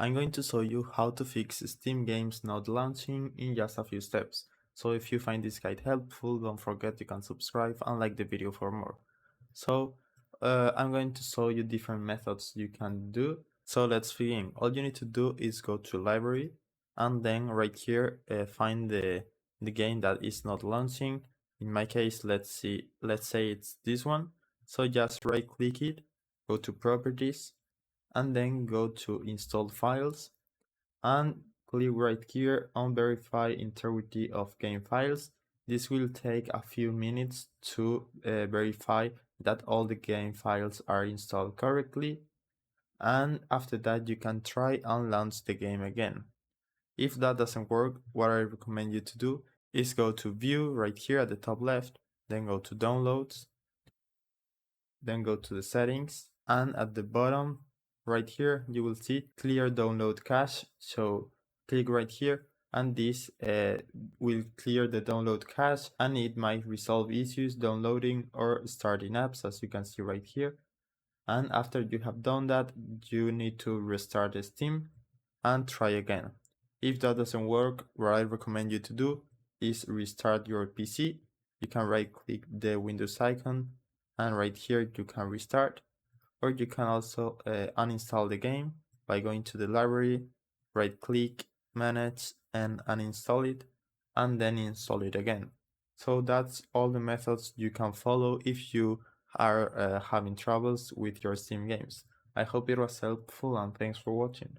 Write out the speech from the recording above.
I'm going to show you how to fix Steam games not launching in just a few steps. So if you find this guide helpful, don't forget you can subscribe and like the video for more. So I'm going to show you different methods you can do. So let's begin. All you need to do is go to library and then right here find the game that is not launching. In my case, let's say it's this one. So just right click it, go to properties, and then go to install files and click right here on verify integrity of game files. This will take a few minutes to verify that all the game files are installed correctly, and after that you can try and launch the game again. If that doesn't work, what I recommend you to do is go to view right here at the top left, then go to downloads, then go to the settings, and at the bottom right here you will see clear download cache. So click right here and this will clear the download cache, and it might resolve issues downloading or starting apps, as you can see right here. And after you have done that, you need to restart the Steam and try again. If that doesn't work, what I recommend you to do is restart your PC. You can right click the Windows icon and right here you can restart, or you can also uninstall the game by going to the library, right click, manage, and uninstall it, and then install it again. So that's all the methods you can follow if you are having troubles with your Steam games. I hope it was helpful and thanks for watching.